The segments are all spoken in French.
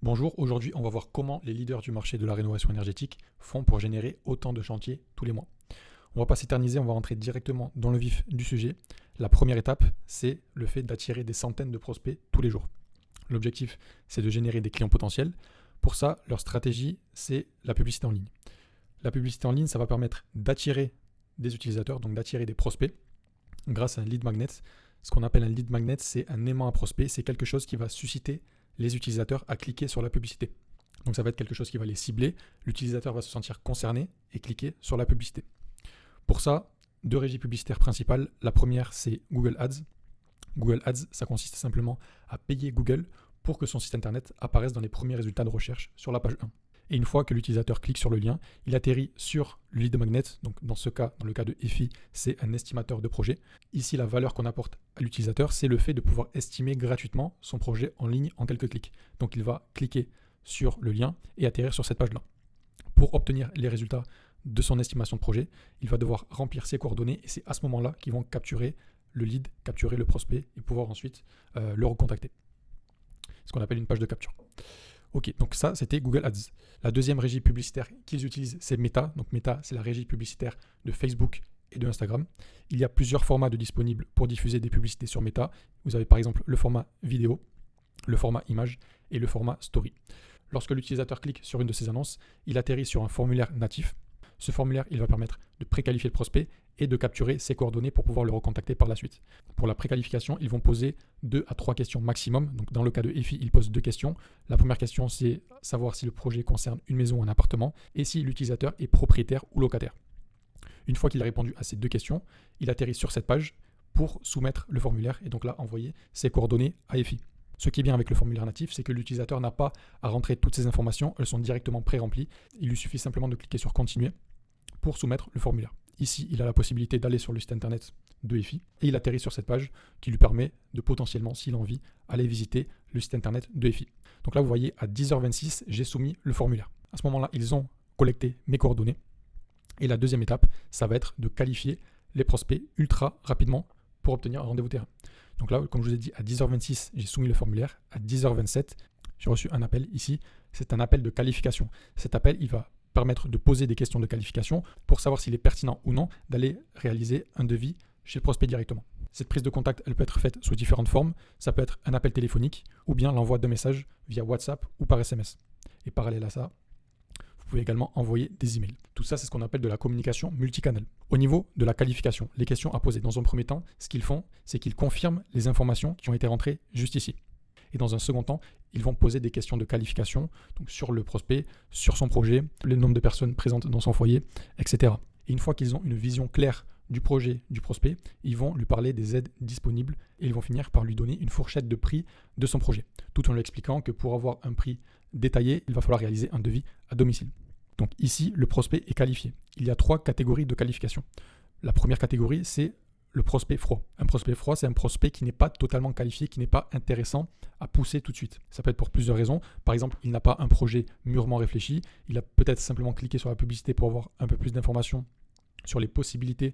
Bonjour, aujourd'hui on va voir comment les leaders du marché de la rénovation énergétique font pour générer autant de chantiers tous les mois. On ne va pas s'éterniser, on va rentrer directement dans le vif du sujet. La première étape, c'est le fait d'attirer des centaines de prospects tous les jours. L'objectif, c'est de générer des clients potentiels. Pour ça, leur stratégie, c'est la publicité en ligne. La publicité en ligne, ça va permettre d'attirer des utilisateurs, donc d'attirer des prospects grâce à un lead magnet. Ce qu'on appelle un lead magnet, c'est un aimant à prospect, c'est quelque chose qui va susciter les utilisateurs à cliquer sur la publicité. Donc ça va être quelque chose qui va les cibler, l'utilisateur va se sentir concerné et cliquer sur la publicité. Pour ça, deux régies publicitaires principales. La première, c'est Google Ads. Google Ads, ça consiste simplement à payer Google pour que son site internet apparaisse dans les premiers résultats de recherche sur la page 1. Et une fois que l'utilisateur clique sur le lien, il atterrit sur le lead magnet. Donc dans ce cas, dans le cas de EFI, c'est un estimateur de projet. Ici, la valeur qu'on apporte à l'utilisateur, c'est le fait de pouvoir estimer gratuitement son projet en ligne en quelques clics. Donc il va cliquer sur le lien et atterrir sur cette page-là. Pour obtenir les résultats de son estimation de projet, il va devoir remplir ses coordonnées et c'est à ce moment-là qu'ils vont capturer le lead, capturer le prospect et pouvoir ensuite le recontacter. Ce qu'on appelle une page de capture. Ok, donc ça, c'était Google Ads. La deuxième régie publicitaire qu'ils utilisent, c'est Meta. Donc Meta, c'est la régie publicitaire de Facebook et de Instagram. Il y a plusieurs formats de disponibles pour diffuser des publicités sur Meta. Vous avez par exemple le format vidéo, le format image et le format story. Lorsque l'utilisateur clique sur une de ces annonces, il atterrit sur un formulaire natif. Ce formulaire, il va permettre de préqualifier le prospect et de capturer ses coordonnées pour pouvoir le recontacter par la suite. Pour la préqualification, ils vont poser 2 à 3 questions maximum. Donc dans le cas de EFI, ils posent 2 questions. La première question, c'est savoir si le projet concerne une maison ou un appartement et si l'utilisateur est propriétaire ou locataire. Une fois qu'il a répondu à ces 2 questions, il atterrit sur cette page pour soumettre le formulaire et donc là envoyer ses coordonnées à EFI. Ce qui est bien avec le formulaire natif, c'est que l'utilisateur n'a pas à rentrer toutes ces informations, elles sont directement pré-remplies. Il lui suffit simplement de cliquer sur continuer pour soumettre le formulaire. Ici, il a la possibilité d'aller sur le site internet de EFI et il atterrit sur cette page qui lui permet de potentiellement, s'il a envie, aller visiter le site internet de EFI. Donc là, vous voyez, à 10h26, j'ai soumis le formulaire. À ce moment-là, ils ont collecté mes coordonnées. Et la deuxième étape, ça va être de qualifier les prospects ultra rapidement pour obtenir un rendez-vous terrain. Donc là, comme je vous ai dit, à 10h26, j'ai soumis le formulaire. À 10h27, j'ai reçu un appel ici. C'est un appel de qualification. Cet appel, il va permettre de poser des questions de qualification pour savoir s'il est pertinent ou non d'aller réaliser un devis chez le prospect directement. Cette prise de contact, elle peut être faite sous différentes formes. Ça peut être un appel téléphonique ou bien l'envoi de messages via WhatsApp ou par SMS. Et parallèle à ça, vous pouvez également envoyer des emails. Tout ça, c'est ce qu'on appelle de la communication multicanal. Au niveau de la qualification, les questions à poser. Dans un premier temps, ce qu'ils font, c'est qu'ils confirment les informations qui ont été rentrées juste ici. Et dans un second temps, ils vont poser des questions de qualification donc sur le prospect, sur son projet, le nombre de personnes présentes dans son foyer, etc. Et une fois qu'ils ont une vision claire du projet du prospect, ils vont lui parler des aides disponibles et ils vont finir par lui donner une fourchette de prix de son projet, tout en lui expliquant que pour avoir un prix détaillé, il va falloir réaliser un devis à domicile. Donc ici, le prospect est qualifié. Il y a 3 catégories de qualification. La première catégorie, c'est le prospect froid. Un prospect froid, c'est un prospect qui n'est pas totalement qualifié, qui n'est pas intéressant à pousser tout de suite. Ça peut être pour plusieurs raisons. Par exemple, il n'a pas un projet mûrement réfléchi. Il a peut-être simplement cliqué sur la publicité pour avoir un peu plus d'informations sur les possibilités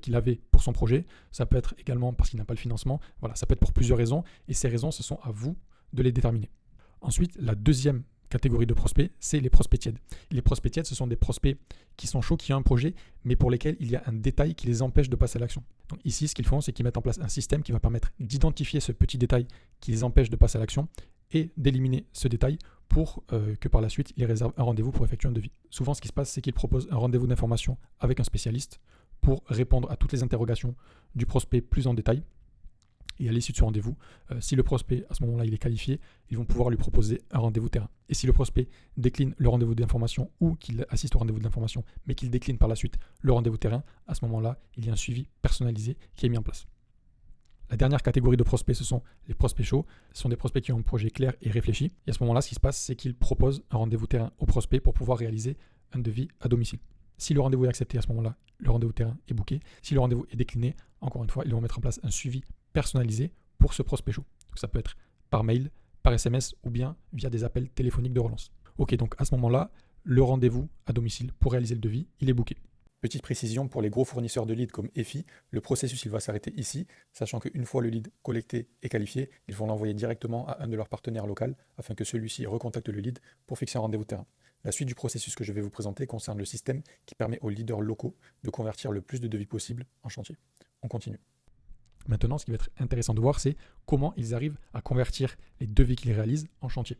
qu'il avait pour son projet. Ça peut être également parce qu'il n'a pas le financement. Voilà, ça peut être pour plusieurs raisons. Et ces raisons, ce sont à vous de les déterminer. Ensuite, la deuxième catégorie de prospects, c'est les prospects tièdes. Les prospects tièdes, ce sont des prospects qui sont chauds, qui ont un projet, mais pour lesquels il y a un détail qui les empêche de passer à l'action. Donc ici, ce qu'ils font, c'est qu'ils mettent en place un système qui va permettre d'identifier ce petit détail qui les empêche de passer à l'action et d'éliminer ce détail pour que par la suite, ils réservent un rendez-vous pour effectuer un devis. Souvent, ce qui se passe, c'est qu'ils proposent un rendez-vous d'information avec un spécialiste pour répondre à toutes les interrogations du prospect plus en détail. Et à l'issue de ce rendez-vous, si le prospect, à ce moment-là, il est qualifié, ils vont pouvoir lui proposer un rendez-vous terrain. Et si le prospect décline le rendez-vous d'information ou qu'il assiste au rendez-vous d'information, mais qu'il décline par la suite le rendez-vous terrain, à ce moment-là, il y a un suivi personnalisé qui est mis en place. La dernière catégorie de prospects, ce sont les prospects chauds. Ce sont des prospects qui ont un projet clair et réfléchi. Et à ce moment-là, ce qui se passe, c'est qu'ils proposent un rendez-vous terrain au prospect pour pouvoir réaliser un devis à domicile. Si le rendez-vous est accepté, à ce moment-là, le rendez-vous terrain est booké. Si le rendez-vous est décliné, encore une fois, ils vont mettre en place un suivi personnalisé pour ce prospect chaud. Donc ça peut être par mail, par SMS ou bien via des appels téléphoniques de relance. Ok, donc à ce moment-là, le rendez-vous à domicile pour réaliser le devis, il est booké. Petite précision, pour les gros fournisseurs de leads comme EFI, le processus il va s'arrêter ici, sachant qu'une fois le lead collecté et qualifié, ils vont l'envoyer directement à un de leurs partenaires locaux afin que celui-ci recontacte le lead pour fixer un rendez-vous terrain. La suite du processus que je vais vous présenter concerne le système qui permet aux leaders locaux de convertir le plus de devis possible en chantier. On continue. Maintenant, ce qui va être intéressant de voir, c'est comment ils arrivent à convertir les devis qu'ils réalisent en chantier.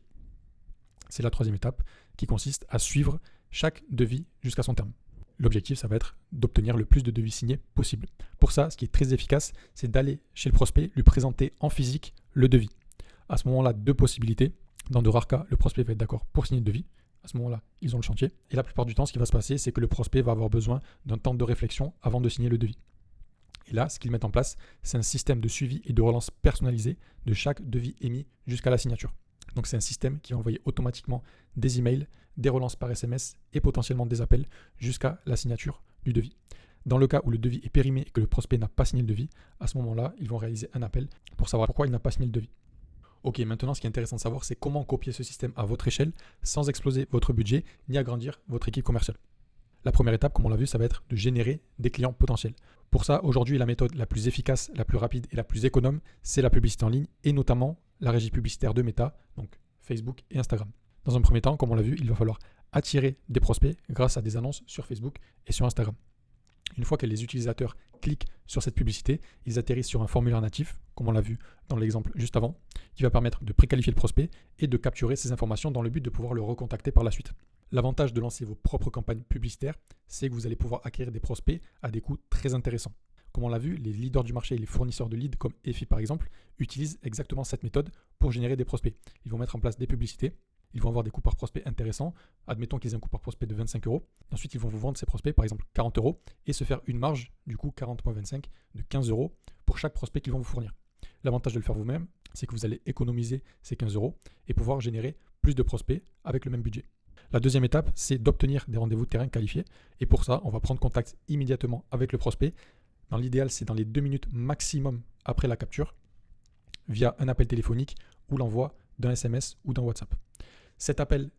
C'est la troisième étape qui consiste à suivre chaque devis jusqu'à son terme. L'objectif, ça va être d'obtenir le plus de devis signés possible. Pour ça, ce qui est très efficace, c'est d'aller chez le prospect, lui présenter en physique le devis. À ce moment-là, deux possibilités. Dans de rares cas, le prospect va être d'accord pour signer le devis. À ce moment-là, ils ont le chantier. Et la plupart du temps, ce qui va se passer, c'est que le prospect va avoir besoin d'un temps de réflexion avant de signer le devis. Et là, ce qu'ils mettent en place, c'est un système de suivi et de relance personnalisé de chaque devis émis jusqu'à la signature. Donc c'est un système qui va envoyer automatiquement des emails, des relances par SMS et potentiellement des appels jusqu'à la signature du devis. Dans le cas où le devis est périmé et que le prospect n'a pas signé le devis, à ce moment-là, ils vont réaliser un appel pour savoir pourquoi il n'a pas signé le devis. Ok, maintenant ce qui est intéressant de savoir, c'est comment copier ce système à votre échelle sans exploser votre budget ni agrandir votre équipe commerciale. La première étape, comme on l'a vu, ça va être de générer des clients potentiels. Pour ça, aujourd'hui, la méthode la plus efficace, la plus rapide et la plus économe, c'est la publicité en ligne et notamment la régie publicitaire de Meta, donc Facebook et Instagram. Dans un premier temps, comme on l'a vu, il va falloir attirer des prospects grâce à des annonces sur Facebook et sur Instagram. Une fois que les utilisateurs cliquent sur cette publicité, ils atterrissent sur un formulaire natif, comme on l'a vu dans l'exemple juste avant, qui va permettre de préqualifier le prospect et de capturer ces informations dans le but de pouvoir le recontacter par la suite. L'avantage de lancer vos propres campagnes publicitaires, c'est que vous allez pouvoir acquérir des prospects à des coûts très intéressants. Comme on l'a vu, les leaders du marché et les fournisseurs de leads comme EFI par exemple utilisent exactement cette méthode pour générer des prospects. Ils vont mettre en place des publicités, ils vont avoir des coûts par prospect intéressants. Admettons qu'ils aient un coût par prospect de 25 €. Ensuite, ils vont vous vendre ces prospects par exemple 40 € et se faire une marge, du coup 40 moins 25 de 15 € pour chaque prospect qu'ils vont vous fournir. L'avantage de le faire vous-même, c'est que vous allez économiser ces 15 € et pouvoir générer plus de prospects avec le même budget. La deuxième étape, c'est d'obtenir des rendez-vous de terrain qualifiés. Et pour ça, on va prendre contact immédiatement avec le prospect. Dans l'idéal, c'est dans les 2 minutes maximum après la capture, via un appel téléphonique ou l'envoi d'un SMS ou d'un WhatsApp. Cet appel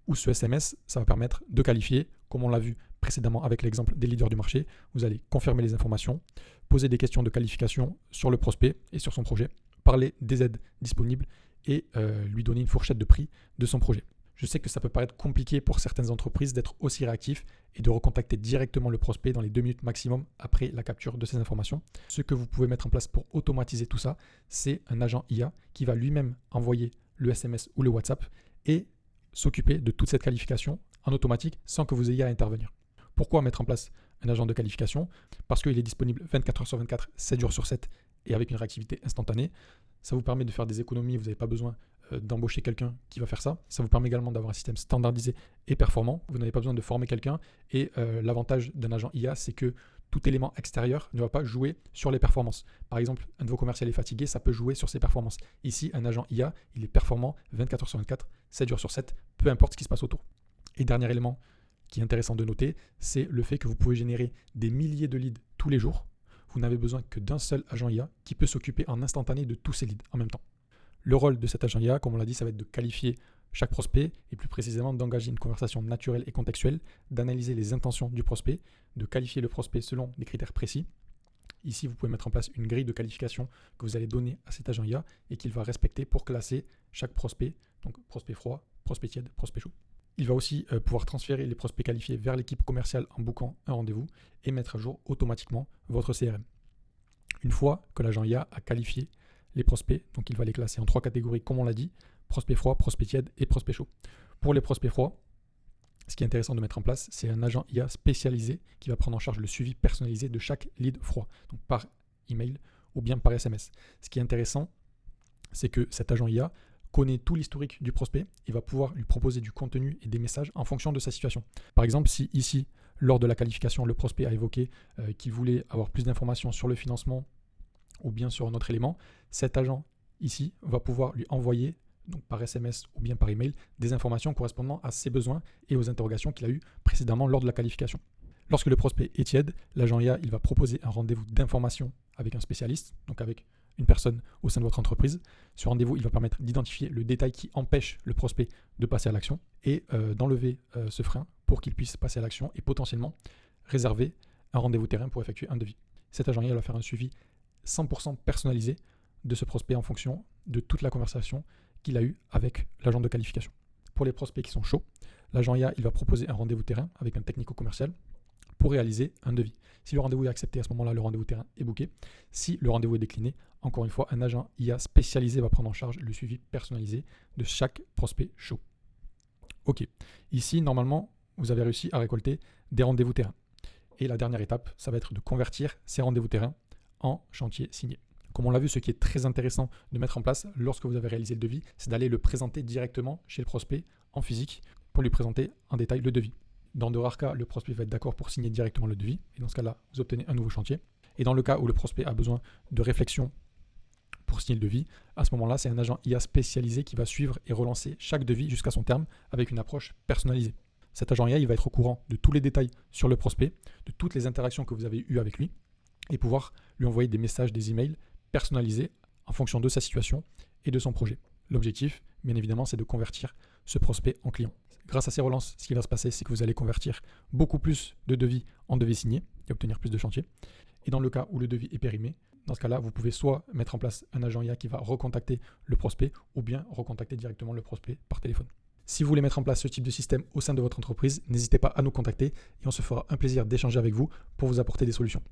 ou ce SMS, ça va permettre de qualifier, comme on l'a vu précédemment avec l'exemple des leaders du marché. Vous allez confirmer les informations, poser des questions de qualification sur le prospect et sur son projet, parler des aides disponibles et lui donner une fourchette de prix de son projet. Je sais que ça peut paraître compliqué pour certaines entreprises d'être aussi réactifs et de recontacter directement le prospect dans les 2 minutes maximum après la capture de ces informations. Ce que vous pouvez mettre en place pour automatiser tout ça, c'est un agent IA qui va lui-même envoyer le SMS ou le WhatsApp et s'occuper de toute cette qualification en automatique sans que vous ayez à intervenir. Pourquoi mettre en place un agent de qualification? Parce qu'il est disponible 24 h sur 24, 7 jours sur 7 et avec une réactivité instantanée. Ça vous permet de faire des économies, vous n'avez pas besoin d'embaucher quelqu'un qui va faire ça. Ça vous permet également d'avoir un système standardisé et performant. Vous n'avez pas besoin de former quelqu'un et l'avantage d'un agent IA, c'est que tout élément extérieur ne va pas jouer sur les performances. Par exemple, un nouveau commercial est fatigué, ça peut jouer sur ses performances. Ici, un agent IA, il est performant 24 h sur 24, 7 jours sur 7, peu importe ce qui se passe autour. Et dernier élément qui est intéressant de noter, c'est le fait que vous pouvez générer des milliers de leads tous les jours. Vous n'avez besoin que d'un seul agent IA qui peut s'occuper en instantané de tous ces leads en même temps. Le rôle de cet agent IA, comme on l'a dit, ça va être de qualifier chaque prospect et plus précisément d'engager une conversation naturelle et contextuelle, d'analyser les intentions du prospect, de qualifier le prospect selon des critères précis. Ici, vous pouvez mettre en place une grille de qualification que vous allez donner à cet agent IA et qu'il va respecter pour classer chaque prospect, donc prospect froid, prospect tiède, prospect chaud. Il va aussi pouvoir transférer les prospects qualifiés vers l'équipe commerciale en bookant un rendez-vous et mettre à jour automatiquement votre CRM. Une fois que l'agent IA a qualifié les prospects, donc il va les classer en 3 catégories comme on l'a dit, prospect froid, prospect tiède et prospect chaud. Pour les prospects froids, ce qui est intéressant de mettre en place, c'est un agent IA spécialisé qui va prendre en charge le suivi personnalisé de chaque lead froid, donc par email ou bien par SMS. Ce qui est intéressant, c'est que cet agent IA connaît tout l'historique du prospect et va pouvoir lui proposer du contenu et des messages en fonction de sa situation. Par exemple, si ici, lors de la qualification, le prospect a évoqué qu'il voulait avoir plus d'informations sur le financement ou bien sur un autre élément, cet agent ici va pouvoir lui envoyer donc par SMS ou bien par email des informations correspondant à ses besoins et aux interrogations qu'il a eues précédemment lors de la qualification. Lorsque le prospect est tiède, l'agent IA il va proposer un rendez-vous d'information avec un spécialiste, donc avec une personne au sein de votre entreprise. Ce rendez-vous il va permettre d'identifier le détail qui empêche le prospect de passer à l'action et d'enlever ce frein pour qu'il puisse passer à l'action et potentiellement réserver un rendez-vous terrain pour effectuer un devis. Cet agent IA va faire un suivi 100% personnalisé de ce prospect en fonction de toute la conversation qu'il a eue avec l'agent de qualification. Pour les prospects qui sont chauds, l'agent IA il va proposer un rendez-vous terrain avec un technico-commercial pour réaliser un devis. Si le rendez-vous est accepté, à ce moment-là, le rendez-vous terrain est booké. Si le rendez-vous est décliné, encore une fois, un agent IA spécialisé va prendre en charge le suivi personnalisé de chaque prospect chaud. Ok, ici, normalement, vous avez réussi à récolter des rendez-vous terrain. Et la dernière étape, ça va être de convertir ces rendez-vous terrain en chantier signé. Comme on l'a vu, ce qui est très intéressant de mettre en place lorsque vous avez réalisé le devis, c'est d'aller le présenter directement chez le prospect en physique pour lui présenter en détail le devis. Dans de rares cas, le prospect va être d'accord pour signer directement le devis. Et dans ce cas-là, vous obtenez un nouveau chantier. Et dans le cas où le prospect a besoin de réflexion pour signer le devis, à ce moment-là, c'est un agent IA spécialisé qui va suivre et relancer chaque devis jusqu'à son terme avec une approche personnalisée. Cet agent IA, il va être au courant de tous les détails sur le prospect, de toutes les interactions que vous avez eues avec lui et pouvoir lui envoyer des messages, des emails personnalisés en fonction de sa situation et de son projet. L'objectif, bien évidemment, c'est de convertir ce prospect en client. Grâce à ces relances, ce qui va se passer, c'est que vous allez convertir beaucoup plus de devis en devis signés et obtenir plus de chantiers. Et dans le cas où le devis est périmé, dans ce cas-là, vous pouvez soit mettre en place un agent IA qui va recontacter le prospect ou bien recontacter directement le prospect par téléphone. Si vous voulez mettre en place ce type de système au sein de votre entreprise, n'hésitez pas à nous contacter et on se fera un plaisir d'échanger avec vous pour vous apporter des solutions.